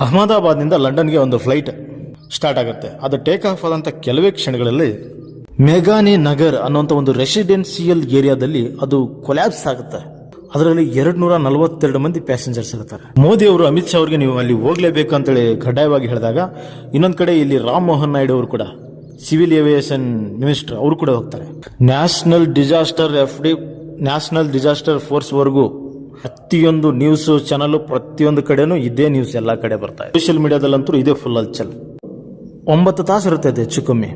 ಅಹಮದಾಬಾದ್ನಿಂದ ಲಂಡನ್ಗೆ ಒಂದು flight start ಆಗುತ್ತೆ. ಅದು ಟೇಕ್ ಆಫ್ ಆದಂಥ ಕೆಲವೇ ಕ್ಷಣಗಳಲ್ಲಿ ಮೇಘಾನಿ ನಗರ್ ಅನ್ನುವಂಥ ಒಂದು ರೆಸಿಡೆನ್ಸಿಯಲ್ ಏರಿಯಾದಲ್ಲಿ ಅದು ಕೊಲ್ಯಾಪ್ಸ್ ಆಗುತ್ತೆ. ಅದರಲ್ಲಿ 242 ಮಂದಿ ಪ್ಯಾಸೆಂಜರ್ಸ್ ಇರ್ತಾರೆ. ಮೋದಿ ಅವರು ಅಮಿತ್ ಶಾ ಅವರಿಗೆ ನೀವು ಅಲ್ಲಿ ಹೋಗ್ಲೇಬೇಕು ಅಂತೇಳಿ ಕಡ್ಡಾಯವಾಗಿ ಹೇಳಿದಾಗ, ಇನ್ನೊಂದು ಕಡೆ ಇಲ್ಲಿ ರಾಮ್ ಮೋಹನ್ ನಾಯ್ಡು ಅವರು ಕೂಡ ಸಿವಿಲ್ ಏವಿಯೇಷನ್ ಮಿನಿಸ್ಟರ್ ಅವರು ಕೂಡ ಹೋಗ್ತಾರೆ. ನ್ಯಾಷನಲ್ ಡಿಸಾಸ್ಟರ್ ಫೋರ್ಸ್ ವರೆಗೂ ಪ್ರತಿಯೊಂದು ನ್ಯೂಸ್ ಚಾನಲ್ ಪ್ರತಿಯೊಂದು ಕಡೆನೂ ಇದೇ ನ್ಯೂಸ್ ಎಲ್ಲ ಕಡೆ ಬರ್ತಾರೆ. ಸೋಷಿಯಲ್ ಮೀಡಿಯಾದಲ್ಲಂತೂ ಇದೇ ಫುಲ್ ಹಲ್ಚಲ್. 9 ತಾಸು ಇರುತ್ತೆ ಹೆಚ್ಚು ಕಮ್ಮಿ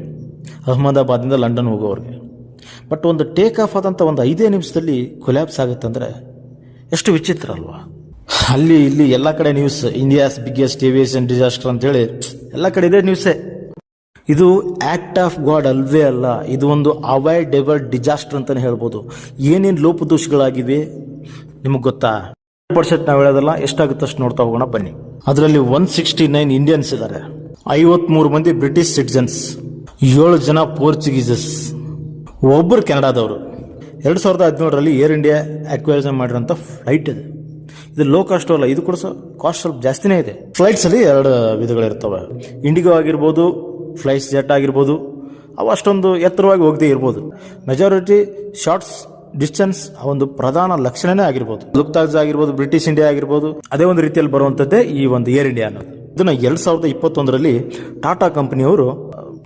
ಅಹಮದಾಬಾದಿಂದ ಲಂಡನ್ ಹೋಗೋವ್ರಿಗೆ. ಬಟ್ ಒಂದು ಟೇಕ್ ಆಫ್ ಆದಂಥ ಒಂದು 5 ನಿಮಿಷದಲ್ಲಿ ಕೊಲ್ಯಾಪ್ಸ್ ಆಗುತ್ತೆ ಅಂದರೆ ಎಷ್ಟು ವಿಚಿತ್ರ ಅಲ್ವಾ. ಅಲ್ಲಿ ಇಲ್ಲಿ ಎಲ್ಲ ಕಡೆ news, India's biggest aviation disaster ಅಂತೇಳಿ ಎಲ್ಲ ಕಡೆ ಇದೇ ನ್ಯೂಸೇ. ಇದು ಆಕ್ಟ್ ಆಫ್ ಗಾಡ್ ಅಲ್ವೇ ಅಲ್ಲ, ಇದು ಒಂದು ಅವಾಯ್ಡೆಬಲ್ ಡಿಸಾಸ್ಟರ್ ಅಂತಲೇ ಹೇಳ್ಬೋದು. ಏನೇನು ಲೋಪದೋಷಗಳಾಗಿವೆ ನಿಮಗೆ ಗೊತ್ತಾ? 100% ನಾವು ಹೇಳೋದಲ್ಲ, ಎಷ್ಟಾಗುತ್ತೆ ಅಷ್ಟು ನೋಡ್ತಾ ಹೋಗೋಣ ಬನ್ನಿ. ಅದರಲ್ಲಿ 169 ಇಂಡಿಯನ್ಸ್ ಇದ್ದಾರೆ, 53 ಮಂದಿ ಬ್ರಿಟಿಷ್ ಸಿಟಿಜನ್ಸ್, 7 ಜನ ಪೋರ್ಚುಗೀಸಸ್, ಒಬ್ಬರು ಕೆನಡಾದವರು. 2017ರಲ್ಲಿ ಏರ್ ಇಂಡಿಯಾ ಅಕ್ವೈರ್ ಮಾಡಿರೋಂಥ ಫ್ಲೈಟ್ ಇದೆ. ಇದು ಲೋ ಕಾಸ್ಟ್ ಅಲ್ಲ, ಇದು ಕೂಡ ಕಾಸ್ಟ್ ಸ್ವಲ್ಪ ಜಾಸ್ತಿನೇ ಇದೆ. ಫ್ಲೈಟ್ಸಲ್ಲಿ 2 ವಿಧಗಳಿರ್ತವೆ. ಇಂಡಿಗೋ ಆಗಿರ್ಬೋದು, ಫ್ಲೈಸ್ ಜೆಟ್ ಆಗಿರ್ಬೋದು. ಅವು ಅಷ್ಟೊಂದು ಎತ್ತರವಾಗಿ ಹೋಗದೇ ಇರ್ಬೋದು. ಮೆಜಾರಿಟಿ ಶಾರ್ಟ್ಸ್ ಡಿಸ್ಟೆನ್ಸ್ ಒಂದು ಪ್ರಧಾನ ಲಕ್ಷಣನೇ ಆಗಿರ್ಬೋದು. ಲುಫ್ತಾನ್ಸಾ ಆಗಿರ್ಬೋದು, ಬ್ರಿಟಿಷ್ ಇಂಡಿಯಾ ಆಗಿರ್ಬೋದು, ಅದೇ ಒಂದು ರೀತಿಯಲ್ಲಿ ಬರುವಂಥದ್ದೇ ಈ ಒಂದು ಏರ್ ಇಂಡಿಯಾ ಅನ್ನೋದು. ಇದನ್ನು 2021ರಲ್ಲಿ ಟಾಟಾ ಕಂಪನಿಯವರು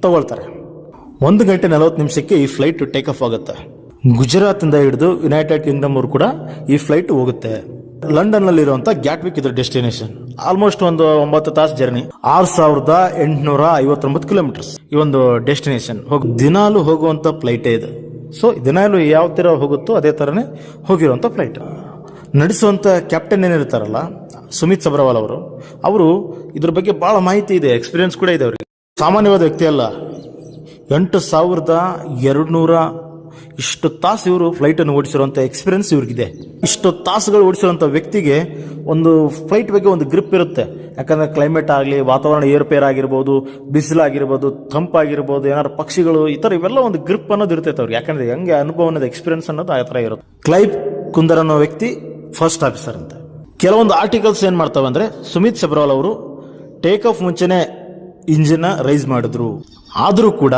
ತಗೊಳ್ತಾರೆ. 1 ಗಂಟೆ 40 ನಿಮಿಷಕ್ಕೆ ಈ ಫ್ಲೈಟ್ ಟೇಕ್ ಆಫ್ ಆಗುತ್ತೆ. ಗುಜರಾತ್ ಇಂದ ಹಿಡಿದು ಯುನೈಟೆಡ್ ಕಿಂಗ್ಡಮ್ ಅವರು ಕೂಡ ಈ ಫ್ಲೈಟ್ ಹೋಗುತ್ತೆ. ಲಂಡನ್ ನಲ್ಲಿ ಇರುವಂತ ಗ್ಯಾಟ್ವಿಕ್ ಇದ್ರ ಡೆಸ್ಟಿನೇಷನ್. ಆಲ್ಮೋಸ್ಟ್ ಒಂದು 9 ತಾಸು ಜರ್ನಿ, 6859 ಕಿಲೋಮೀಟರ್ಸ್ ಈ ಒಂದು ಡೆಸ್ಟಿನೇಷನ್. ದಿನಾಲು ಹೋಗುವಂತ ಫ್ಲೈಟೇ ಇದು. ಸೊ ದಿನಾಲು ಯಾವ ತರ ಹೋಗುತ್ತೋ ಅದೇ ತರನೇ ಹೋಗಿರುವಂತ ಫ್ಲೈಟ್. ನಡೆಸುವಂತ ಕ್ಯಾಪ್ಟನ್ ಏನಿರ್ತಾರಲ್ಲ, ಸುಮಿತ್ ಸಬ್ರವಾಲ್ ಅವರು ಇದ್ರ ಬಗ್ಗೆ ಬಹಳ ಮಾಹಿತಿ ಇದೆ, ಎಕ್ಸ್ಪೀರಿಯನ್ಸ್ ಕೂಡ ಇದೆ ಅವರಿಗೆ. ಸಾಮಾನ್ಯವಾದ ವ್ಯಕ್ತಿ ಅಲ್ಲ. 8200 ಇಷ್ಟು ತಾಸು ಇವರು ಫ್ಲೈಟ್ ಅನ್ನು ಓಡಿಸಿರುವಂತ ಎಕ್ಸ್ಪೀರಿಯನ್ಸ್ ಇವ್ರಿಗಿದೆ. ಇಷ್ಟು ತಾಸುಗಳು ಓಡಿಸಿರುವಂತ ವ್ಯಕ್ತಿಗೆ ಒಂದು ಫ್ಲೈಟ್ ಬಗ್ಗೆ ಒಂದು ಗ್ರಿಪ್ ಇರುತ್ತೆ. ಯಾಕಂದ್ರೆ ಕ್ಲೈಮೇಟ್ ಆಗಲಿ, ವಾತಾವರಣ ಏರ್ಪೇರ್ ಆಗಿರ್ಬೋದು, ಬಿಸಿಲಾಗಿರ್ಬೋದು, ತಂಪಾಗಿರ್ಬೋದು, ಏನಾದ್ರು ಪಕ್ಷಿಗಳು, ಈ ತರ ಇವೆಲ್ಲ ಒಂದು ಗ್ರಿಪ್ ಅನ್ನೋದು ಇರ್ತೈತೆ ಅವ್ರಿಗೆ. ಯಾಕಂದ್ರೆ ಹೆಂಗೆ ಅನುಭವ ಅನ್ನೋದು, ಎಕ್ಸ್ಪೀರಿಯನ್ಸ್ ಅನ್ನೋದು ಆ ತರ ಇರುತ್ತೆ. ಕ್ಲೈವ್ ಕುಂದರ್ ಅನ್ನೋ ವ್ಯಕ್ತಿ ಫಸ್ಟ್ ಆಫೀಸರ್ ಅಂತ. ಕೆಲವೊಂದು ಆರ್ಟಿಕಲ್ಸ್ ಏನ್ ಮಾಡ್ತಾವೆ ಅಂದ್ರೆ, ಸುಮಿತ್ ಸಬ್ರವಾಲ್ ಅವರು ಟೇಕ್ ಆಫ್ ಮುಂಚೆನೆ ಇಂಜಿನ್ ರೈಸ್ ಮಾಡಿದ್ರು, ಆದ್ರೂ ಕೂಡ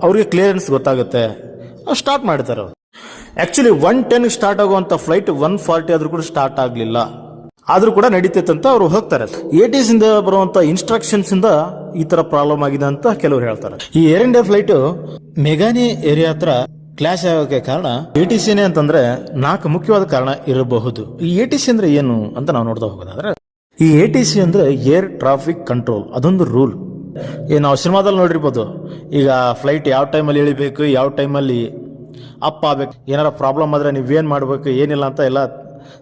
ಅವ್ರಿಗೆ ಕ್ಲಿಯರೆನ್ಸ್ ಗೊತ್ತಾಗುತ್ತೆ, ಸ್ಟಾರ್ಟ್ ಮಾಡ್ತಾರೆ. ಆಕ್ಚುಲಿ 110 ಸ್ಟಾರ್ಟ್ ಆಗುವಂತ ಫ್ಲೈಟ್ 140 ಆದ್ರೂ ಕೂಡ ಸ್ಟಾರ್ಟ್ ಆಗ್ಲಿಲ್ಲ, ಆದ್ರೂ ಕೂಡ ನಡೀತೈತೆ ಅಂತ ಅವರು ಹೋಗ್ತಾರೆ. ATC ಇಂದ ಬರುವಂತ ಇನ್ಸ್ಟ್ರಕ್ಷನ್ಸ್ ಇಂದ ಈ ತರ ಪ್ರಾಬ್ಲಮ್ ಆಗಿದೆ ಅಂತ ಕೆಲವರು ಹೇಳ್ತಾರೆ. ಈ ಏರ್ ಇಂಡಿಯಾ ಫ್ಲೈಟ್ ಮೇಘಾನಿ ಏರಿಯಾ ಹತ್ರ ಕ್ಲಾಶ್ ಆಗೋಕೆ ಕಾರಣ ATCನೇ ಅಂತಂದ್ರೆ 4 ಮುಖ್ಯವಾದ ಕಾರಣ ಇರಬಹುದು. ಈ ATC ಅಂದ್ರೆ ಏನು ಅಂತ ನಾವು ನೋಡ್ತಾ ಹೋಗೋದಾದ್ರೆ, ಈ ATC ಅಂದ್ರೆ ಏರ್ ಟ್ರಾಫಿಕ್ ಕಂಟ್ರೋಲ್. ಅದೊಂದು ರೂಲ್. ನಾವು ಸಿನಿಮಾದಲ್ಲಿ ನೋಡಿರ್ಬೋದು, ಈಗ ಫ್ಲೈಟ್ ಯಾವ ಟೈಮಲ್ಲಿ ಇಳಿಬೇಕು, ಯಾವ ಟೈಮಲ್ಲಿ ಅಪ್ ಆಗ್ಬೇಕು, ಏನಾರ ಪ್ರಾಬ್ಲಮ್ ಆದ್ರೆ ನೀವೇನ್ ಮಾಡ್ಬೇಕು, ಏನಿಲ್ಲ ಅಂತ ಎಲ್ಲ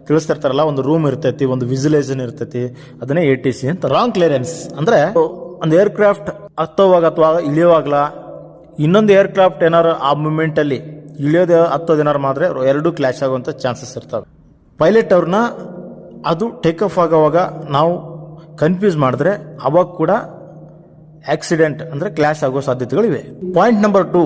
ತಿಳಿಸ್ತಿರ್ತಾರಲ್ಲ. ಒಂದು ರೂಮ್ ಇರ್ತೈತಿ, ಒಂದು ವಿಜುಲೇಷನ್ ಇರ್ತೈತಿ, ಅದನ್ನೇ ATC ಅಂತ. ರಾಂಗ್ ಕ್ಲಿಯರೆನ್ಸ್ ಅಂದ್ರೆ ಒಂದು ಏರ್ಕ್ರಾಫ್ಟ್ ಹತ್ತೋವಾಗ ಅಥವಾ ಇಳಿಯುವಾಗ್ಲ ಇನ್ನೊಂದು ಏರ್ಕ್ರಾಫ್ಟ್ ಏನಾರು ಆ ಮೂಮೆಂಟ್ ಅಲ್ಲಿ ಇಳಿಯೋದು ಹತ್ತೋದು ಏನಾರು ಮಾಡಿದ್ರೆ 2 ಕ್ಲಾಶ್ ಆಗುವಂತ ಚಾನ್ಸಸ್ ಇರ್ತವೆ. ಪೈಲಟ್ ಅವ್ರನ್ನ ಅದು ಟೇಕ್ ಆಫ್ ಆಗೋವಾಗ ನಾವು ಕನ್ಫ್ಯೂಸ್ ಮಾಡಿದ್ರೆ ಅವಾಗ ಕೂಡ ಆಕ್ಸಿಡೆಂಟ್ ಅಂದ್ರೆ ಕ್ಲಾಶ್ ಆಗೋ ಸಾಧ್ಯತೆಗಳಿವೆ. ಪಾಯಿಂಟ್ ನಂಬರ್ 2,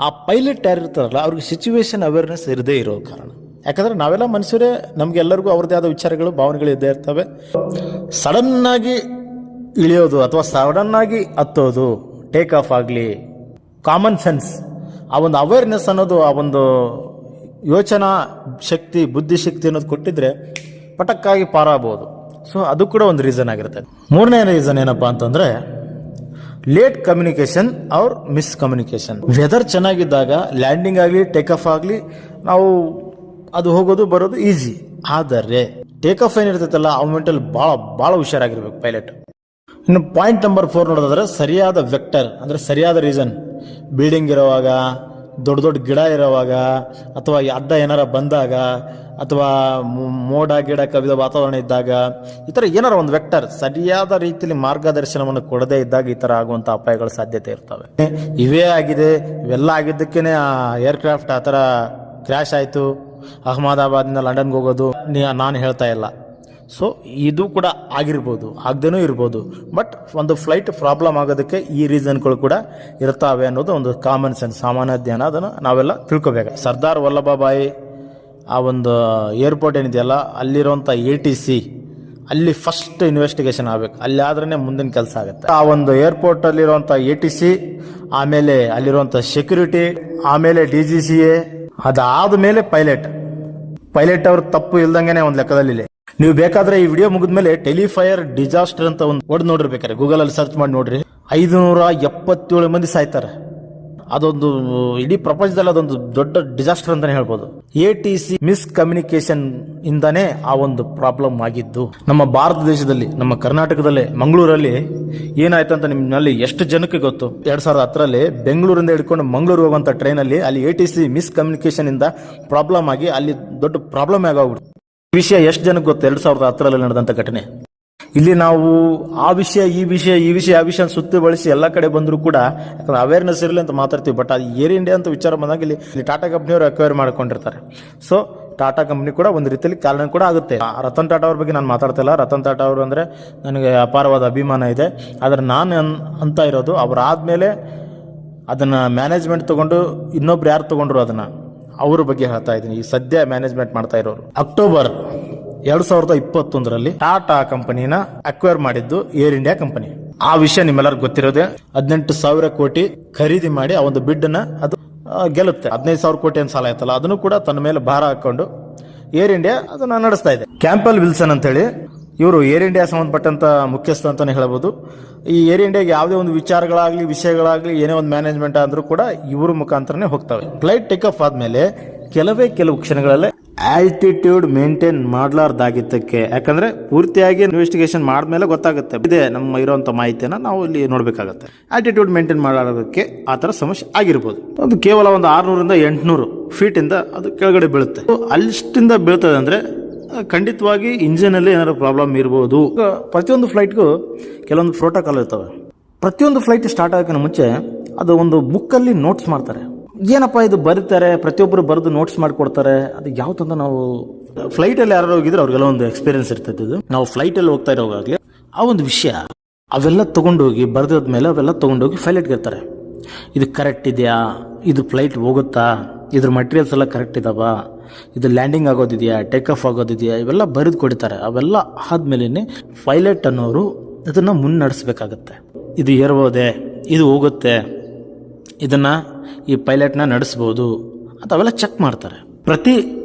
ಆ ಪೈಲಟ್ ಯಾರಿರ್ತಾರಲ್ಲ ಅವ್ರಿಗೆ ಸಿಚುವೇಶನ್ ಅವೇರ್ನೆಸ್ ಇರದೇ ಇರೋ ಕಾರಣ. ಯಾಕಂದ್ರೆ ನಾವೆಲ್ಲ ಮನುಷ್ಯರೇ, ನಮ್ಗೆಲ್ಲರಿಗೂ ಅವ್ರದ್ದೇ ಆದ ವಿಚಾರಗಳು, ಭಾವನೆಗಳು ಇದ್ದೇ ಇರ್ತವೆ. ಸಡನ್ ಆಗಿ ಇಳಿಯೋದು ಅಥವಾ ಸಡನ್ ಆಗಿ ಹತ್ತೋದು, ಟೇಕ್ ಆಫ್ ಆಗಲಿ, ಕಾಮನ್ ಸೆನ್ಸ್, ಆ ಒಂದು ಅವೇರ್ನೆಸ್ ಅನ್ನೋದು, ಆ ಒಂದು ಯೋಚನಾ ಶಕ್ತಿ, ಬುದ್ಧಿಶಕ್ತಿ ಅನ್ನೋದು ಕೊಟ್ಟಿದ್ರೆ ಪಟಕ್ಕಾಗಿ ಪಾರಾಗಬಹುದು. ಸೊ ಅದು ಕೂಡ ಒಂದು ರೀಸನ್ ಆಗಿರುತ್ತೆ. 3ನೇ ರೀಸನ್ ಏನಪ್ಪಾ ಅಂತಂದ್ರೆ, late communication or miscommunication. Weather ಚೆನ್ನಾಗಿದ್ದಾಗ ಲ್ಯಾಂಡಿಂಗ್ ಆಗಲಿ, ಟೇಕ್ ಆಫ್ ಆಗಲಿ, ನಾವು ಅದು ಹೋಗೋದು ಬರೋದು ಈಸಿ. ಆದರೆ ಟೇಕ್ ಆಫ್ ಏನಿರ್ತೈತಲ್ಲ ಆ ಮೂಮೆಂಟಲ್ಲಿ ಭಾಳ ಹುಷಾರಾಗಿರ್ಬೇಕು ಪೈಲಟ್. ಇನ್ನು ಪಾಯಿಂಟ್ ನಂಬರ್ 4 ನೋಡೋದಾದ್ರೆ, ಸರಿಯಾದ ವೆಕ್ಟರ್ ಅಂದ್ರೆ ಸರಿಯಾದ ರೀಸನ್. ಬಿಲ್ಡಿಂಗ್ ಇರೋವಾಗ, ದೊಡ್ಡ ಗಿಡ ಇರೋವಾಗ, ಅಥವಾ ಅಡ್ಡ ಏನಾರ ಬಂದಾಗ, ಅಥವಾ ಮೋಡ ಗಿಡ ಕವಿದ ವಾತಾವರಣ ಇದ್ದಾಗ, ಈ ಥರ ಏನಾರ ಒಂದು ವೆಕ್ಟರ್ ಸರಿಯಾದ ರೀತಿಯಲ್ಲಿ ಮಾರ್ಗದರ್ಶನವನ್ನು ಕೊಡದೇ ಇದ್ದಾಗ ಈ ಥರ ಆಗುವಂಥ ಅಪಾಯಗಳ ಸಾಧ್ಯತೆ ಇರ್ತವೆ. ಇವೇ ಆಗಿದೆ, ಇವೆಲ್ಲ ಆಗಿದ್ದಕ್ಕೇನೆ ಆ ಏರ್ಕ್ರಾಫ್ಟ್ ಆ ಥರ ಕ್ರ್ಯಾಶ್ ಆಯಿತು. ಅಹಮದಾಬಾದ್ನಿಂದ ಲಂಡನ್ಗೆ ಹೋಗೋದು ನಾನು ಹೇಳ್ತಾ ಇಲ್ಲ. ಸೊ ಇದು ಕೂಡ ಆಗಿರ್ಬೋದು, ಆಗದೇನೂ ಇರ್ಬೋದು. ಬಟ್ ಒಂದು ಫ್ಲೈಟ್ ಪ್ರಾಬ್ಲಮ್ ಆಗೋದಕ್ಕೆ ಈ ರೀಸನ್ಗಳು ಕೂಡ ಇರ್ತಾವೆ ಅನ್ನೋದು ಒಂದು ಕಾಮನ್ ಸೆನ್ಸ್, ಸಾಮಾನ್ಯ ಜ್ಞಾನ. ಅದನ್ನು ನಾವೆಲ್ಲ ತಿಳ್ಕೊಬೇಕು. ಸರ್ದಾರ್ ವಲ್ಲಭಭಾಯಿ ಆ ಒಂದು ಏರ್ಪೋರ್ಟ್ ಏನಿದೆಯಲ್ಲ, ಅಲ್ಲಿರುವಂಥ ATC ಅಲ್ಲಿ ಫಸ್ಟ್ ಇನ್ವೆಸ್ಟಿಗೇಷನ್ ಆಗ್ಬೇಕು. ಅಲ್ಲಿ ಆದ್ರೇನೆ ಮುಂದಿನ ಕೆಲಸ ಆಗುತ್ತೆ. ಆ ಒಂದು ಏರ್ಪೋರ್ಟ್ ಅಲ್ಲಿರುವಂತ ATC, ಆಮೇಲೆ ಅಲ್ಲಿರುವಂತ ಸೆಕ್ಯೂರಿಟಿ, ಆಮೇಲೆ DGCA, ಅದಾದ ಮೇಲೆ ಪೈಲಟ್ ಅವ್ರ ತಪ್ಪು ಇಲ್ದಂಗೆನೆ ಒಂದು ಲೆಕ್ಕದಲ್ಲಿ. ನೀವು ಬೇಕಾದ್ರೆ ಈ ವಿಡಿಯೋ ಮುಗಿದ್ಮೇಲೆ ಟೆಲಿಫೈರ್ ಡಿಸಾಸ್ಟರ್ ಅಂತ ಒಂದು ವರ್ಡ್ ನೋಡಿರ್ಬೇಕಾರೆ ಗೂಗಲ್ ಅಲ್ಲಿ ಸರ್ಚ್ ಮಾಡಿ ನೋಡ್ರಿ. 577 ಮಂದಿ ಸಾಯ್ತಾರೆ. ಅದೊಂದು ಇಡೀ ಪ್ರಪಂಚದಲ್ಲಿ ಅದೊಂದು ದೊಡ್ಡ ಡಿಸಾಸ್ಟರ್ ಅಂತಾನೆ ಹೇಳ್ಬೋದು. ATC ಮಿಸ್ಕಮ್ಯುನಿಕೇಶನ್ ಇಂದಾನೇ ಆ ಒಂದು ಪ್ರಾಬ್ಲಮ್ ಆಗಿದ್ದು. ನಮ್ಮ ಭಾರತ ದೇಶದಲ್ಲಿ, ನಮ್ಮ ಕರ್ನಾಟಕದಲ್ಲೇ ಮಂಗಳೂರಲ್ಲಿ ಏನಾಯ್ತು ಅಂತ ನಿಮ್ಮಲ್ಲಿ ಎಷ್ಟು ಜನಕ್ಕೆ ಗೊತ್ತು? 2010ರಲ್ಲಿ ಬೆಂಗಳೂರಿಂದ ಹಿಡ್ಕೊಂಡು ಮಂಗಳೂರು ಹೋಗುವಂತ ಟ್ರೈನ್ ಅಲ್ಲಿ ATC ಮಿಸ್ಕಮ್ಯುನಿಕೇಶನ್ ಇಂದ ಪ್ರಾಬ್ಲಮ್ ಆಗಿ ಅಲ್ಲಿ ದೊಡ್ಡ ಪ್ರಾಬ್ಲಮ್ ಆಗೋಗ್ಬಿಡ್ತು. ಈ ವಿಷಯ ಎಷ್ಟು ಜನಕ್ಕೆ ಗೊತ್ತು? 2010ರಲ್ಲಿ ನಡೆದಂತ ಘಟನೆ. ಇಲ್ಲಿ ನಾವು ಆ ವಿಷಯ ಈ ವಿಷಯ ಸುತ್ತಿ ಬಳಸಿ ಎಲ್ಲ ಕಡೆ ಬಂದರೂ ಕೂಡ ಯಾಕಂದ್ರೆ ಅವೇರ್ನೆಸ್ ಇರಲಿ ಅಂತ ಮಾತಾಡ್ತೀವಿ. ಬಟ್ ಅದು ಏರ್ ಇಂಡಿಯಾ ಅಂತ ವಿಚಾರ ಬಂದಾಗ ಇಲ್ಲಿ ಟಾಟಾ ಕಂಪ್ನಿಯವರು ಅಕ್ವೈರ್ ಮಾಡ್ಕೊಂಡಿರ್ತಾರೆ. ಸೊ ಟಾಟಾ ಕಂಪ್ನಿ ಕೂಡ ಒಂದು ರೀತಿಯಲ್ಲಿ ಕಾರಣ ಕೂಡ ಆಗುತ್ತೆ. ರತನ್ ಟಾಟಾ ಅವ್ರ ಬಗ್ಗೆ ನಾನು ಮಾತಾಡ್ತಾ ಇಲ್ಲ. ರತನ್ ಟಾಟಾ ಅವರು ಅಂದ್ರೆ ನನಗೆ ಅಪಾರವಾದ ಅಭಿಮಾನ ಇದೆ. ಆದ್ರೆ ನಾನು ಅಂತ ಇರೋದು ಅವರಾದ್ಮೇಲೆ ಅದನ್ನ ಮ್ಯಾನೇಜ್ಮೆಂಟ್ ತಗೊಂಡು ಇನ್ನೊಬ್ರು ಯಾರು ತಗೊಂಡ್ರು ಅದನ್ನ ಅವ್ರ ಬಗ್ಗೆ ಹೇಳ್ತಾ ಇದ್ದೀನಿ. ಈ ಸದ್ಯ ಮ್ಯಾನೇಜ್ಮೆಂಟ್ ಮಾಡ್ತಾ ಇರೋರು. ಅಕ್ಟೋಬರ್ 2021ರಲ್ಲಿ ಟಾಟಾ ಕಂಪನಿನ ಅಕ್ವೈರ್ ಮಾಡಿದ್ದು ಏರ್ ಇಂಡಿಯಾ ಕಂಪನಿ. ಆ ವಿಷಯ ನಿಮ್ಮೆಲ್ಲರಿಗೂ ಗೊತ್ತಿರೋದೆ. 18,000 ಕೋಟಿ ಖರೀದಿ ಮಾಡಿ ಆ ಒಂದು ಬಿಡ್ ನ ಅದು ಗೆಲ್ಲುತ್ತೆ. 15,000 ಕೋಟಿ ಅಂತ ಸಾಲ ಆಯ್ತಲ್ಲ, ಅದನ್ನು ಕೂಡ ತನ್ನ ಮೇಲೆ ಭಾರ ಹಾಕೊಂಡು ಏರ್ ಇಂಡಿಯಾ ಅದನ್ನ ನಡೆಸ್ತಾ ಇದೆ. ಕ್ಯಾಂಪಲ್ ವಿಲ್ಸನ್ ಅಂತ ಹೇಳಿ ಇವರು ಏರ್ ಇಂಡಿಯಾ ಸಂಬಂಧಪಟ್ಟಂತ ಮುಖ್ಯಸ್ಥ ಅಂತಾನೆ ಹೇಳ್ಬೋದು. ಈ ಏರ್ ಇಂಡಿಯಾಗೆ ಯಾವುದೇ ಒಂದು ವಿಷಯಗಳಾಗ್ಲಿ ಏನೇ ಒಂದು ಮ್ಯಾನೇಜ್ಮೆಂಟ್ ಆದ್ರೂ ಕೂಡ ಇವ್ರ ಮುಖಾಂತರನೇ ಹೋಗ್ತವೆ. ಫ್ಲೈಟ್ ಟೇಕ್ ಆಫ್ ಆದ್ಮೇಲೆ ಕೆಲವು ಕ್ಷಣಗಳಲ್ಲೇ ಆಲ್ಟಿಟ್ಯೂಡ್ ಮೇಂಟೈನ್ ಮಾಡಲಾರ್ದಾಗಿದ್ದಕ್ಕೆ, ಯಾಕಂದ್ರೆ ಪೂರ್ತಿಯಾಗಿ ಇನ್ವೆಸ್ಟಿಗೇಷನ್ ಮಾಡಿದ್ಮೇಲೆ ಗೊತ್ತಾಗುತ್ತೆ ಇದೆ ನಮ್ಮ ಇರುವಂತ ಮಾಹಿತಿಯನ್ನ ನಾವು ಇಲ್ಲಿ ನೋಡ್ಬೇಕಾಗತ್ತೆ. ಆಲ್ಟಿಟ್ಯೂಡ್ ಮೇಂಟೈನ್ ಮಾಡಲಾರ್ದಕ್ಕೆ ಆ ತರ ಸಮಸ್ಯೆ ಆಗಿರ್ಬೋದು. ಅದು ಕೇವಲ ಒಂದು 600ರಿಂದ 800 ಫೀಟ್ ಇಂದ ಅದು ಕೆಳಗಡೆ ಬೀಳುತ್ತೆ. ಅಲ್ಲಿಷ್ಟಿಂದ ಬೀಳ್ತದೆ ಅಂದ್ರೆ ಖಂಡಿತವಾಗಿ ಇಂಜಿನ್ ಅಲ್ಲಿ ಏನಾದ್ರು ಪ್ರಾಬ್ಲಮ್ ಇರಬಹುದು. ಪ್ರತಿಯೊಂದು ಫ್ಲೈಟ್ಗೂ ಕೆಲವೊಂದು ಪ್ರೋಟೋಕಾಲ್ ಇರ್ತವೆ. ಪ್ರತಿಯೊಂದು ಫ್ಲೈಟ್ ಸ್ಟಾರ್ಟ್ ಆಗೋಕ್ಕಿಂತ ಮುಂಚೆ ಅದು ಒಂದು ಬುಕ್ ಅಲ್ಲಿ ನೋಟ್ಸ್ ಮಾಡ್ತಾರೆ. ಏನಪ್ಪಾ ಇದು ಬರೀತಾರೆ, ಪ್ರತಿಯೊಬ್ಬರು ಬರೆದು ನೋಟ್ಸ್ ಮಾಡಿಕೊಡ್ತಾರೆ. ಅದು ಯಾವ್ದಂತ ನಾವು ಫ್ಲೈಟ್ ಅಲ್ಲಿ ಯಾರು ಹೋಗಿದ್ರೆ ಅವ್ರಿಗೆಲ್ಲ ಒಂದು ಎಕ್ಸ್ಪೀರಿಯನ್ಸ್ ಇರ್ತೈತೆ. ಇದು ನಾವು ಫ್ಲೈಟ್ ಅಲ್ಲಿ ಹೋಗ್ತಾ ಇರೋವಾಗ್ಲಿ ಆ ಒಂದು ವಿಷಯ ಅವೆಲ್ಲ ತಗೊಂಡೋಗಿ ಬರೆದಾದ್ಮೇಲೆ ಅವೆಲ್ಲ ತಗೊಂಡೋಗಿ ಪೈಲಟ್ಗೆ ಇರ್ತಾರೆ. ಇದು ಕರೆಕ್ಟ್ ಇದೆಯಾ, ಇದು ಫ್ಲೈಟ್ ಹೋಗುತ್ತಾ, ಇದ್ರ ಮಟೀರಿಯಲ್ಸ್ ಎಲ್ಲ ಕರೆಕ್ಟ್ ಇದಾವ, ಇದು ಲ್ಯಾಂಡಿಂಗ್ ಆಗೋದಿದೆಯಾ, ಟೇಕ್ ಆಫ್ ಆಗೋದಿದೆಯಾ, ಇವೆಲ್ಲ ಬರೆದು ಕೊಡ್ತಾರೆ. ಅವೆಲ್ಲ ಆದ್ಮೇಲೆ ಪೈಲಟ್ ಅನ್ನೋರು ಇದನ್ನ ಮುನ್ನಡೆಸಬೇಕಾಗತ್ತೆ. ಇದು ಏರ್ಬೋದೆ, ಇದು ಹೋಗುತ್ತೆ, ಇದನ್ನ ಈ ಪೈಲಟ್ನ ನಡೆಸ್ಬೋದು ಅಂತ ಅವೆಲ್ಲ ಚೆಕ್ ಮಾಡ್ತಾರೆ. ಪ್ರತಿ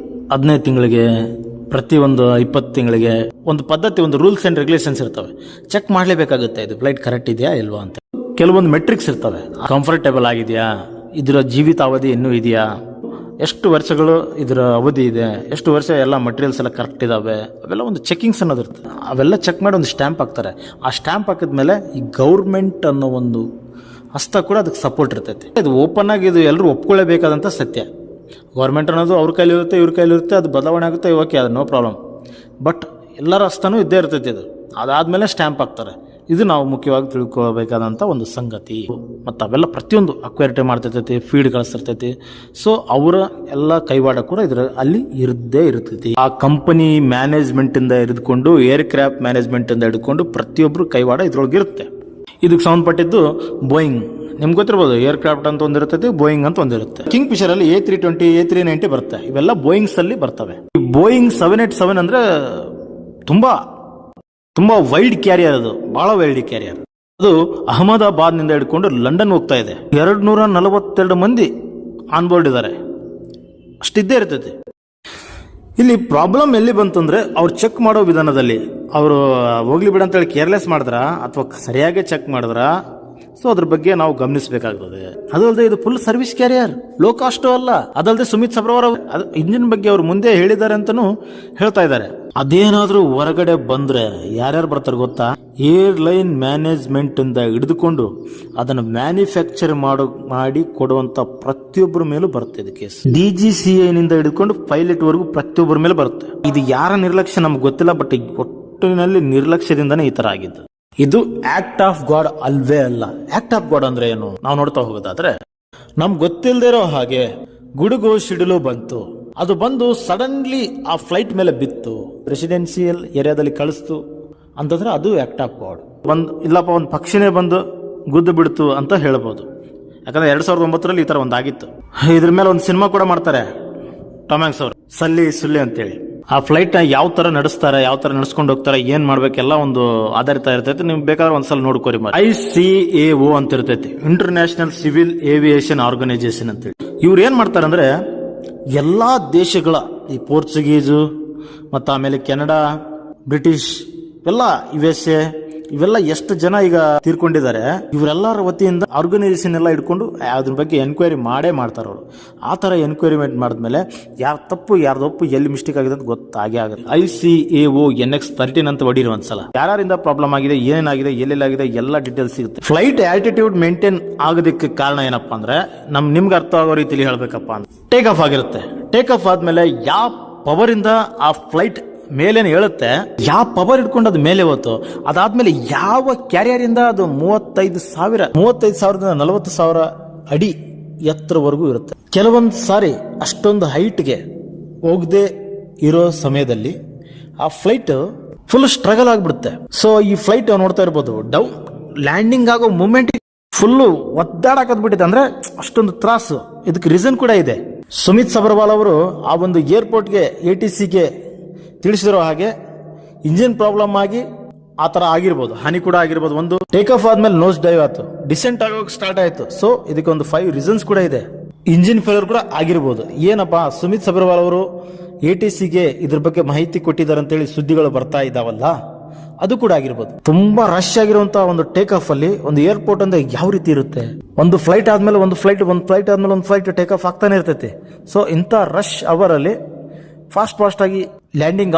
15 ತಿಂಗಳಿಗೆ, ಪ್ರತಿ ಒಂದು 20 ತಿಂಗಳಿಗೆ ಒಂದು ಪದ್ಧತಿ, ಒಂದು ರೂಲ್ಸ್ ಅಂಡ್ ರೆಗ್ಯುಲೇಷನ್ಸ್ ಇರ್ತವೆ. ಚೆಕ್ ಮಾಡಲೇಬೇಕಾಗುತ್ತೆ ಇದು ಫ್ಲೈಟ್ ಕರೆಕ್ಟ್ ಇದೆಯಾ ಇಲ್ವಾ ಅಂತ. ಕೆಲವೊಂದು ಮೆಟ್ರಿಕ್ಸ್ ಇರ್ತವೆ. ಕಂಫರ್ಟೇಬಲ್ ಆಗಿದೆಯಾ, ಇದರ ಜೀವಿತಾವಧಿ ಇನ್ನೂ ಇದೆಯಾ, ಎಷ್ಟು ವರ್ಷಗಳು ಇದರ ಅವಧಿ ಇದೆ, ಎಷ್ಟು ವರ್ಷ ಎಲ್ಲ ಮಟೀರಿಯಲ್ಸ್ ಎಲ್ಲ ಕರೆಕ್ಟ್ ಇದಾವೆ, ಅವೆಲ್ಲ ಒಂದು ಚೆಕಿಂಗ್ಸ್ ಅನ್ನೋದು ಇರ್ತದೆ. ಅವೆಲ್ಲ ಚೆಕ್ ಮಾಡಿ ಒಂದು ಸ್ಟ್ಯಾಂಪ್ ಹಾಕ್ತಾರೆ. ಆ ಸ್ಟ್ಯಾಂಪ್ ಹಾಕಿದ್ಮೇಲೆ ಈ ಗೌರ್ಮೆಂಟ್ ಅನ್ನೋ ಒಂದು ಹಸ್ತ ಕೂಡ ಅದಕ್ಕೆ ಸಪೋರ್ಟ್ ಇರ್ತೈತಿ. ಇದು ಓಪನ್ ಆಗಿ ಇದು ಎಲ್ಲರೂ ಒಪ್ಕೊಳ್ಳೇಬೇಕಾದಂಥ ಸತ್ಯ. ಗೌರ್ಮೆಂಟ್ ಅನ್ನೋದು ಅವ್ರ ಕೈಲಿ ಇರುತ್ತೆ, ಇವ್ರ ಕೈಲಿ ಇರುತ್ತೆ, ಅದು ಬದಲಾವಣೆ ಆಗುತ್ತೆ, ಓಕೆ, ಅದು ನೋ ಪ್ರಾಬ್ಲಮ್. ಬಟ್ ಎಲ್ಲರ ಹಸ್ತನೂ ಇದ್ದೇ ಇರ್ತೈತಿ. ಇದು ಅದಾದ್ಮೇಲೆ ಸ್ಟ್ಯಾಂಪ್ ಹಾಕ್ತಾರೆ. ಇದು ನಾವು ಮುಖ್ಯವಾಗಿ ತಿಳ್ಕೊಳ್ಬೇಕಾದಂಥ ಒಂದು ಸಂಗತಿ. ಮತ್ತು ಅವೆಲ್ಲ ಪ್ರತಿಯೊಂದು ಅಕ್ವೇರಿಟಿ ಮಾಡ್ತಿರ್ತೈತಿ, ಫೀಡ್ ಕಳಿಸ್ತಿರ್ತೈತಿ. ಸೊ ಅವರ ಎಲ್ಲ ಕೈವಾಡ ಕೂಡ ಇದ್ರ ಅಲ್ಲಿ ಇರದೇ ಇರ್ತೈತಿ. ಆ ಕಂಪನಿ ಮ್ಯಾನೇಜ್ಮೆಂಟ್ ಇಂದ ಹಿಡಿದುಕೊಂಡು ಏರ್ಕ್ರಾಫ್ಟ್ ಮ್ಯಾನೇಜ್ಮೆಂಟ್ ಇಂದ ಹಿಡ್ಕೊಂಡು ಪ್ರತಿಯೊಬ್ಬರು ಕೈವಾಡ ಇದ್ರೊಳಗೆ ಇರುತ್ತೆ. ಇದಕ್ಕೆ ಸಂಬಂಧಪಟ್ಟಿದ್ದು ಬೋಯಿಂಗ್, ನಿಮ್ಗೆ ಗೊತ್ತಿರ್ಬೋದು. ಏರ್ಕ್ರಾಫ್ಟ್ ಅಂತ ಒಂದಿರ್ತೈತಿ, ಬೋಯಿಂಗ್ ಅಂತ ಒಂದಿರುತ್ತೆ. ಕಿಂಗ್ ಫಿಶರ್ ಅಲ್ಲಿ A320, A390 ಬರುತ್ತೆ. ಇವೆಲ್ಲ ಬೋಯಿಂಗ್ಸ್ ಅಲ್ಲಿ ಬರ್ತವೆ. ಈ ಬೋಯಿಂಗ್ 787 ಅಂದ್ರೆ ತುಂಬಾ ವೈಲ್ಡ್ ಕ್ಯಾರಿಯರ್. ಅದು ಬಹಳ ವೈಲ್ಡ್ ಕ್ಯಾರಿಯರ್. ಅದು ಅಹಮದಾಬಾದ್ ನಿಂದ ಹಿಡ್ಕೊಂಡು ಲಂಡನ್ ಹೋಗ್ತಾ ಇದೆ. 242 ಮಂದಿ ಆನ್ ಬೋರ್ಡ್ ಇದ್ದಾರೆ. ಅಷ್ಟಿದ್ದೇ ಇರ್ತೈತಿ. ಇಲ್ಲಿ ಪ್ರಾಬ್ಲಮ್ ಎಲ್ಲಿ ಬಂತಂದ್ರೆ ಅವ್ರು ಚೆಕ್ ಮಾಡೋ ವಿಧಾನದಲ್ಲಿ ಅವರು ಹೋಗ್ಲಿ ಬಿಡ ಅಂತೇಳಿ ಕೇರ್ಲೆಸ್ ಮಾಡಿದ್ರ ಅಥವಾ ಸರಿಯಾಗಿ ಚೆಕ್ ಮಾಡಿದ್ರ, ಸೊ ಅದ್ರ ಬಗ್ಗೆ ನಾವು ಗಮನಿಸಬೇಕಾಗ್ತದೆ. ಅದು ಅಲ್ಲದೆ ಇದು full service carrier, low cost ಅಲ್ಲ. ಅದಲ್ಲದೆ ಸುಮಿತ್ ಸಬ್ರವರ್ ಇಂಜಿನ್ ಬಗ್ಗೆ ಅವ್ರು ಮುಂದೆ ಹೇಳಿದ್ದಾರೆ ಅಂತಾನು ಹೇಳ್ತಾ ಇದ್ದಾರೆ. ಅದೇನಾದ್ರೂ ಹೊರಗಡೆ ಬಂದ್ರೆ ಯಾರ್ಯಾರು ಬರ್ತಾರೆ ಗೊತ್ತಾ? ಏರ್ಲೈನ್ ಮ್ಯಾನೇಜ್ಮೆಂಟ್ ಇಂದ ಹಿಡಿದುಕೊಂಡು ಅದನ್ನು ಮ್ಯಾನುಫ್ಯಾಕ್ಚರ್ ಮಾಡಿ ಕೊಡುವಂತ ಪ್ರತಿಯೊಬ್ಬರ ಮೇಲೂ ಬರುತ್ತೆ ಇದು ಕೇಸ್. DGCA ನಿಂದ ಹಿಡಿದುಕೊಂಡು ಪೈಲಟ್ ವರೆಗೂ ಪ್ರತಿಯೊಬ್ಬರ ಮೇಲೆ ಬರುತ್ತೆ. ಇದು ಯಾರ ನಿರ್ಲಕ್ಷ್ಯ ನಮ್ಗೆ ಗೊತ್ತಿಲ್ಲ, ಬಟ್ ಒಟ್ಟಿನಲ್ಲಿ ನಿರ್ಲಕ್ಷ್ಯದಿಂದನೇ ಈ ತರ ಆಗಿದ್ದು. ಇದು ಆಕ್ಟ್ ಆಫ್ ಗಾಡ್ ಅಲ್ವೇ ಅಲ್ಲ. ಆಕ್ಟ್ ಆಫ್ ಗಾಡ್ ಅಂದ್ರೆ ಏನು ನಾವು ನೋಡ್ತಾ ಹೋಗೋದಾದ್ರೆ, ನಮ್ಗೆ ಗೊತ್ತಿಲ್ಲದೆ ಇರೋ ಹಾಗೆ ಗುಡುಗು ಸಿಡಿಲು ಬಂತು. ಅದು ಬಂದು ಸಡನ್ಲಿ ಆ ಫ್ಲೈಟ್ ಮೇಲೆ ಬಿತ್ತು, ರೆಸಿಡೆನ್ಸಿಯಲ್ ಏರಿಯಾದಲ್ಲಿ ಕಳಿಸ್ತು ಅಂತಂದ್ರೆ ಅದು ಆಕ್ಟ್ ಆಫ್ ಗಾಡ್. ಇಲ್ಲಪ್ಪ ಒಂದು ಪಕ್ಷಿನೇ ಬಂದು ಗುದ್ದು ಬಿಡ್ತು ಅಂತ ಹೇಳ್ಬೋದು. ಯಾಕಂದ್ರೆ 2009ರಲ್ಲಿ ಈ ತರ ಒಂದಾಗಿತ್ತು. ಇದ್ರ ಮೇಲೆ ಒಂದು ಸಿನಿಮಾ ಕೂಡ ಮಾಡ್ತಾರೆ ಟಾಮ್ ಹ್ಯಾಂಕ್ಸ್ ಅವರು, ಸಲ್ಲಿ ಸುಳ್ಳಿ ಅಂತೇಳಿ. ಆ ಫ್ಲೈಟ್ ಯಾವ ತರ ನಡೆಸ್ತಾರೆ, ಯಾವ ತರ ನಡೆಸ್ಕೊಂಡು ಹೋಗ್ತಾರೆ, ಏನ್ ಮಾಡ್ಬೇಕೆಲ್ಲ ಒಂದು ಆಧಾರಿತ ಇರ್ತೈತಿ. ನಿಮ್ಗೆ ಬೇಕಾದ್ರೆ ಒಂದ್ಸಲ ನೋಡ್ಕೋರಿ. ICAO ಅಂತ ಇರ್ತೈತಿ, ಇಂಟರ್ನ್ಯಾಷನಲ್ ಸಿವಿಲ್ ಏವಿಯೇಷನ್ ಆರ್ಗನೈಸೇಷನ್ ಅಂತೇಳಿ. ಇವ್ರು ಏನ್ ಮಾಡ್ತಾರೆ ಅಂದ್ರೆ ಎಲ್ಲಾ ದೇಶಗಳ ಈ ಪೋರ್ಚುಗೀಸು ಮತ್ತು ಆಮೇಲೆ ಕೆನಡಾ, ಬ್ರಿಟಿಷ್ ಎಲ್ಲ USA ಇವೆಲ್ಲ ಎಷ್ಟು ಜನ ಈಗ ತೀರ್ಕೊಂಡಿದ್ದಾರೆ, ಇವರೆಲ್ಲರ ವತಿಯಿಂದ ಆರ್ಗನೈಸೇಷನ್ ಎಲ್ಲ ಇಟ್ಕೊಂಡು ಅದ್ರ ಬಗ್ಗೆ ಎನ್ಕ್ವೈರಿ ಮಾಡೇ ಮಾಡ್ತಾರೆ ಅವರು. ಆ ಥರ ಎನ್ಕ್ವೈರಿಮೆಂಟ್ ಮಾಡಿದ್ಮೇಲೆ ಯಾರು ತಪ್ಪು ಯಾರ್ದು ಒಪ್ಪು, ಎಲ್ಲಿ ಮಿಸ್ಟೇಕ್ ಆಗಿದೆ ಅಂತ ಗೊತ್ತಾಗೇ ಆಗುತ್ತೆ. ICAO NX13 ಅಂತ ಹೊಡೀರಿ ಒಂದ್ಸಲ. ಯಾರಿಂದ ಪ್ರಾಬ್ಲಮ್ ಆಗಿದೆ, ಏನಾಗಿದೆ, ಎಲ್ಲೆಲ್ಲಾಗಿದೆ ಎಲ್ಲ ಡೀಟೇಲ್ಸ್ ಸಿಗುತ್ತೆ. ಫ್ಲೈಟ್ ಆಲ್ಟಿಟ್ಯೂಡ್ ಮೇಂಟೈನ್ ಆಗೋದಕ್ಕೆ ಕಾರಣ ಏನಪ್ಪಾ ಅಂದ್ರೆ ನಿಮ್ಗೆ ಅರ್ಥ ಆಗೋ ರೀತಿಯಲ್ಲಿ ಹೇಳ್ಬೇಕಪ್ಪ ಅಂದ್ರೆ ಟೇಕ್ ಆಫ್ ಆಗಿರುತ್ತೆ. ಟೇಕ್ ಆಫ್ ಆದ್ಮೇಲೆ ಯಾವ ಪವರ್ ಇಂದ ಆ ಫ್ಲೈಟ್ ಮೇಲೇನು ಹೇಳುತ್ತೆ, ಯಾವ ಪವರ್ ಇಟ್ಕೊಂಡು ಅದು ಮೇಲೆ ಹೋಯ್ತು, ಅದಾದ್ಮೇಲೆ ಯಾವ ಕ್ಯಾರಿಯರ್ ಇಂದ ಅದು 35,000 40,000 ಅಡಿ ಎತ್ತರವರೆಗೂ ಇರುತ್ತೆ. ಕೆಲವೊಂದು ಸಾರಿ ಅಷ್ಟೊಂದು ಹೈಟ್ಗೆ ಹೋಗದೆ ಇರೋ ಸಮಯದಲ್ಲಿ ಆ ಫ್ಲೈಟ್ ಫುಲ್ ಸ್ಟ್ರಗಲ್ ಆಗ್ಬಿಡುತ್ತೆ. ಸೊ ಈ ಫ್ಲೈಟ್ ನೋಡ್ತಾ ಇರ್ಬೋದು, ಡೌನ್ ಲ್ಯಾಂಡಿಂಗ್ ಆಗೋ ಮೂಮೆಂಟ್ ಫುಲ್ಲು ಒದ್ದಾಡಕದ್ಬಿಟ್ಟಿದೆ. ಅಂದ್ರೆ ಅಷ್ಟೊಂದು ತ್ರಾಸು. ಇದಕ್ಕೆ ರೀಸನ್ ಕೂಡ ಇದೆ. ಸುಮಿತ್ ಸಬರ್ವಾಲ್ ಅವರು ಆ ಒಂದು ಏರ್ಪೋರ್ಟ್ಗೆ ATCಗೆ ತಿಳಿಸಿರೋ ಹಾಗೆ ಇಂಜಿನ್ ಪ್ರಾಬ್ಲಮ್ ಆಗಿ ಆ ತರ ಆಗಿರ್ಬೋದು, ಹಾನಿ ಕೂಡ ಆಗಿರ್ಬೋದು. ಒಂದು ಟೇಕ್ ಆಫ್ ಆದ್ಮೇಲೆ ನೋಸ್ ಡೈವ್ ಆಯ್ತು, ಡಿಸೆಂಟ್ ಆಗೋಕೆ ಸ್ಟಾರ್ಟ್ ಆಯ್ತು. ಸೊ ಇದಕ್ಕೆ ಒಂದು 5 ರೀಸನ್ಸ್ ಕೂಡ ಇದೆ. ಇಂಜಿನ್ ಫೇಲ್ಯೂರ್ ಕೂಡ ಆಗಿರ್ಬೋದು. ಏನಪ್ಪಾ ಸುಮಿತ್ ಸಬರ್ವಾಲ್ ಅವರು ATCಗೆ ಇದ್ರ ಬಗ್ಗೆ ಮಾಹಿತಿ ಕೊಟ್ಟಿದ್ದಾರೆ ಅಂತೇಳಿ ಸುದ್ದಿಗಳು ಬರ್ತಾ ಇದಾವಲ್ಲ, ಅದು ಕೂಡ ಆಗಿರ್ಬೋದು. ತುಂಬಾ ರಶ್ ಆಗಿರುವಂತಹ ಒಂದು ಟೇಕ್ ಆಫ್ ಅಲ್ಲಿ ಒಂದು ಏರ್ಪೋರ್ಟ್ ಅಂದ್ರೆ ಯಾವ ರೀತಿ ಇರುತ್ತೆ, ಒಂದು ಫ್ಲೈಟ್ ಆದ್ಮೇಲೆ ಒಂದು ಫ್ಲೈಟ್ ಆದ್ಮೇಲೆ ಒಂದು ಫ್ಲೈಟ್ ಟೇಕ್ ಆಫ್ ಆಗ್ತಾನೆ ಇರ್ತೈತಿ. ಸೊ ಇಂಥ ರಶ್ ಅವರ್ ಅಲ್ಲಿ ಫಾಸ್ಟ್ ಆಗಿ ಲ್ಯಾಂಡಿಂಗ್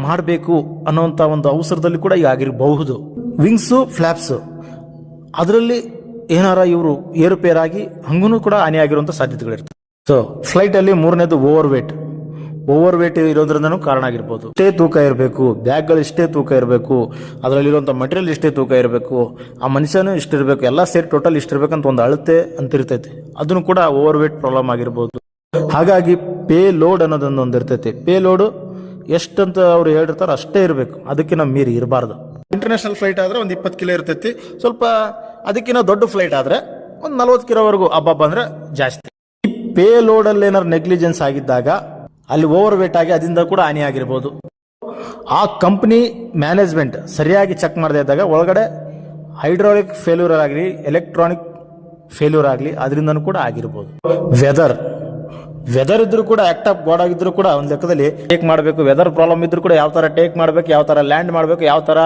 ಮಾಡಬೇಕು ಅನ್ನೋಂಥ ಒಂದು ಅವಸರದಲ್ಲಿ ಕೂಡ ಈಗ ಆಗಿರಬಹುದು. ವಿಂಗ್ಸು ಫ್ಲಾಪ್ಸ್ ಅದರಲ್ಲಿ ಏನಾರ ಇವರು ಏರುಪೇರ್ ಆಗಿ ಹಂಗೂ ಕೂಡ ಹಾನಿ ಆಗಿರುವಂತ ಸಾಧ್ಯತೆಗಳಿರ್ತವೆ. ಸೊ ಫ್ಲೈಟ್ ಅಲ್ಲಿ ಮೂರನೇದು ಓವರ್ ವೇಟ್ ಇರೋದ್ರಿಂದನೂ ಕಾರಣ ಆಗಿರ್ಬೋದು. ಇಷ್ಟೇ ತೂಕ ಇರಬೇಕು, ಬ್ಯಾಗ್ಗಳು ಇಷ್ಟೇ ತೂಕ ಇರಬೇಕು, ಅದರಲ್ಲಿರುವಂಥ ಮಟೀರಿಯಲ್ ಇಷ್ಟೇ ತೂಕ ಇರಬೇಕು, ಆ ಮನುಷ್ಯನೂ ಇಷ್ಟಿರಬೇಕು, ಎಲ್ಲ ಸೇರಿ ಟೋಟಲ್ ಇಷ್ಟಿರ್ಬೇಕಂತ ಒಂದು ಅಳತೆ ಅಂತಿರ್ತೈತೆ. ಅದನ್ನು ಕೂಡ ಓವರ್ ವೇಟ್ ಪ್ರಾಬ್ಲಮ್ ಆಗಿರ್ಬೋದು. ಹಾಗಾಗಿ ಪೇ ಲೋಡ್ ಅನ್ನೋದೊಂದು ಇರ್ತೈತಿ. ಪೇ ಲೋಡ್ ಎಷ್ಟಂತ ಅವ್ರು ಹೇಳಿರ್ತಾರೋ ಅಷ್ಟೇ ಇರಬೇಕು, ಅದಕ್ಕಿಂತ ಮೀರಿ ಇರಬಾರ್ದು. ಇಂಟರ್ನ್ಯಾಷನಲ್ ಫ್ಲೈಟ್ ಆದ್ರೆ ಒಂದು 20 ಕಿಲೋ ಇರ್ತೈತಿ. ಸ್ವಲ್ಪ ಅದಕ್ಕಿಂತ ದೊಡ್ಡ ಫ್ಲೈಟ್ ಆದ್ರೆ ಒಂದು 40 ಕಿಲೋವರೆಗೂ ಹಬ್ಬ ಅಂದ್ರೆ ಜಾಸ್ತಿ. ಈ ಪೇ ಲೋಡ್ ಅಲ್ಲಿ ಏನಾದ್ರು ನೆಗ್ಲಿಜೆನ್ಸ್ ಆಗಿದ್ದಾಗ ಅಲ್ಲಿ ಓವರ್ ವೇಟ್ ಆಗಿ ಅದರಿಂದ ಕೂಡ ಹಾನಿ ಆಗಿರ್ಬೋದು. ಆ ಕಂಪನಿ ಮ್ಯಾನೇಜ್ಮೆಂಟ್ ಸರಿಯಾಗಿ ಚೆಕ್ ಮಾಡದೇ ಇದ್ದಾಗ ಒಳಗಡೆ ಹೈಡ್ರಾಲಿಕ್ ಫೇಲ್ಯೂರ್ ಆಗಲಿ, ಎಲೆಕ್ಟ್ರಾನಿಕ್ ಫೇಲ್ಯೂರ್ ಆಗಲಿ, ಅದರಿಂದನೂ ಕೂಡ ಆಗಿರ್ಬೋದು. ವೆದರ್ ಇದ್ರೂ ಕೂಡ ಆಕ್ಟ್ ಆಫ್ ಗಾಡ್ ಆಗಿದ್ರು ಕೂಡ ಒಂದು ಲೆಕ್ಕದಲ್ಲಿ ಟೇಕ್ ಮಾಡಬೇಕು. ವೆದರ್ ಪ್ರಾಬ್ಲಮ್ ಇದ್ರೂ ಕೂಡ ಯಾವ ತರ ಟೇಕ್ ಮಾಡಬೇಕು, ಯಾವ ತರ ಲ್ಯಾಂಡ್ ಮಾಡಬೇಕು, ಯಾವ ತರ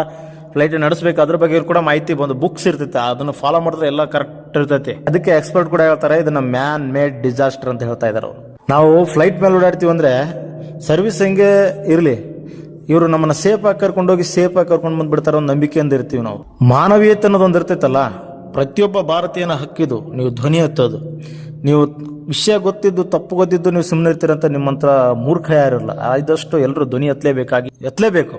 ಫ್ಲೈಟ್ ನಡೆಸಬೇಕು, ಅದ್ರ ಬಗ್ಗೆ ಕೂಡ ಮಾಹಿತಿ ಬಂದು ಬುಕ್ಸ್ ಇರ್ತೈತೆ. ಅದನ್ನು ಫಾಲೋ ಮಾಡಿದ್ರೆ ಎಲ್ಲ ಕರೆಕ್ಟ್ ಇರ್ತೈತಿ. ಅದಕ್ಕೆ ಎಕ್ಸ್ಪರ್ಟ್ ಕೂಡ ಹೇಳ್ತಾರೆ ಇದನ್ನ ಮ್ಯಾನ್ ಮೇಡ್ ಡಿಸಾಸ್ಟರ್ ಅಂತ ಹೇಳ್ತಾ ಇದಾರೆ ಅವರು. ನಾವು ಫ್ಲೈಟ್ ಮೇಲೆ ಓಡಾಡ್ತೀವಿ ಅಂದ್ರೆ ಸರ್ವಿಸ್ ಹೆಂಗೆ ಇರಲಿ, ಇವರು ನಮ್ಮನ್ನ ಸೇಫ್ ಆಗಿ ಕರ್ಕೊಂಡೋಗಿ ಸೇಫ್ ಆಗಿ ಕರ್ಕೊಂಡು ಬಂದ್ಬಿಡ್ತಾರೆ ಒಂದು ನಂಬಿಕೆಯಿಂದ ಇರ್ತೀವಿ ನಾವು. ಮಾನವೀಯತೆ ಅನ್ನೋದೊಂದು ಇರ್ತೈತಲ್ಲ, ಪ್ರತಿಯೊಬ್ಬ ಭಾರತೀಯನ ಹಕ್ಕಿದು ನೀವು ಧ್ವನಿ ಎತ್ತೋದು. ನೀವು ವಿಷಯ ಗೊತ್ತಿದ್ದು ತಪ್ಪು ಗೊತ್ತಿದ್ದು ನೀವು ಸುಮ್ಮನೆ ಇರ್ತೀರಂತ ನಿಮ್ಮಂತ್ರ ಮೂರ್ಖ ಯಾರಿರಲ್ಲ. ಆದಷ್ಟು ಎಲ್ಲರೂ ಧ್ವನಿ ಎತ್ತಲೇಬೇಕು.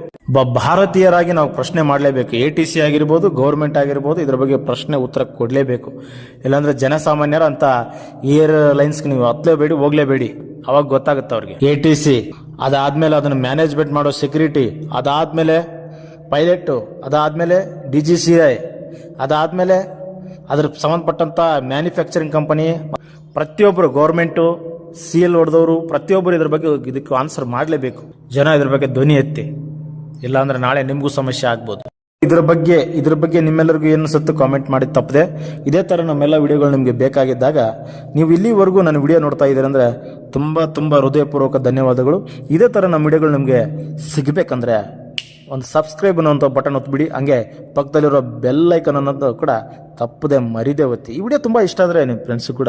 ಭಾರತೀಯರಾಗಿ ನಾವು ಪ್ರಶ್ನೆ ಮಾಡಲೇಬೇಕು. ATC ಆಗಿರ್ಬೋದು, ಗೌರ್ಮೆಂಟ್ ಆಗಿರ್ಬೋದು, ಇದ್ರ ಬಗ್ಗೆ ಪ್ರಶ್ನೆ ಉತ್ತರ ಕೊಡಲೇಬೇಕು. ಇಲ್ಲಾಂದ್ರೆ ಜನಸಾಮಾನ್ಯರ ಅಂತ ಏರ್ ಲೈನ್ಸ್ಗೆ ನೀವು ಹತ್ತಲೇಬೇಡಿ, ಹೋಗ್ಲೇಬೇಡಿ. ಅವಾಗ ಗೊತ್ತಾಗುತ್ತೆ ಅವ್ರಿಗೆ. ATC ಅದಾದ್ಮೇಲೆ ಅದನ್ನ ಮ್ಯಾನೇಜ್ಮೆಂಟ್ ಮಾಡೋ ಸೆಕ್ಯೂರಿಟಿ, ಅದಾದ್ಮೇಲೆ ಪೈಲಟ್, ಅದಾದ್ಮೇಲೆ DGCI, ಅದಾದ್ಮೇಲೆ ಅದ್ರ ಸಂಬಂಧಪಟ್ಟಂತ ಮ್ಯಾನುಫ್ಯಾಕ್ಚರಿಂಗ್ ಕಂಪನಿ, ಪ್ರತಿಯೊಬ್ಬರು ಗೌರ್ಮೆಂಟು, CL ಹೊಡೆದವರು ಪ್ರತಿಯೊಬ್ಬರು ಇದ್ರ ಬಗ್ಗೆ ಇದಕ್ಕೆ ಆನ್ಸರ್ ಮಾಡಲೇಬೇಕು. ಜನ ಇದ್ರ ಬಗ್ಗೆ ಧ್ವನಿ ಎತ್ತಿ, ಇಲ್ಲಾಂದ್ರೆ ನಾಳೆ ನಿಮಗೂ ಸಮಸ್ಯೆ ಆಗ್ಬೋದು. ಇದ್ರ ಬಗ್ಗೆ ನಿಮ್ಮೆಲ್ಲರಿಗೂ ಏನು ಅನ್ಸುತ್ತೆ ಕಾಮೆಂಟ್ ಮಾಡಿ ತಪ್ಪದೆ. ಇದೇ ತರ ನಮ್ಮೆಲ್ಲ ವಿಡಿಯೋಗಳು ನಿಮ್ಗೆ ಬೇಕಾಗಿದ್ದಾಗ ನೀವು ಇಲ್ಲಿವರೆಗೂ ನನ್ನ ವಿಡಿಯೋ ನೋಡ್ತಾ ಇದ್ದೀರ ಅಂದ್ರೆ ತುಂಬಾ ಹೃದಯಪೂರ್ವಕ ಧನ್ಯವಾದಗಳು. ಇದೇ ತರ ನಮ್ಮ ವಿಡಿಯೋಗಳು ನಿಮ್ಗೆ ಸಿಗಬೇಕಂದ್ರೆ ಒಂದು ಸಬ್ಸ್ಕ್ರೈಬ್ ಅನ್ನೋಂಥ ಬಟನ್ ಒತ್ತಿಬಿಡಿ. ಹಂಗೆ ಪಕ್ಕದಲ್ಲಿರೋ ಬೆಲ್ ಐಕನ್ ಅನ್ನೋದು ಕೂಡ ತಪ್ಪದೆ ಮರಿದೇ ಒತ್ತಿ. ಈ ವಿಡಿಯೋ ತುಂಬಾ ಇಷ್ಟ ಆದ್ರೆ ನಿಮ್ಮ ಫ್ರೆಂಡ್ಸ್ ಕೂಡ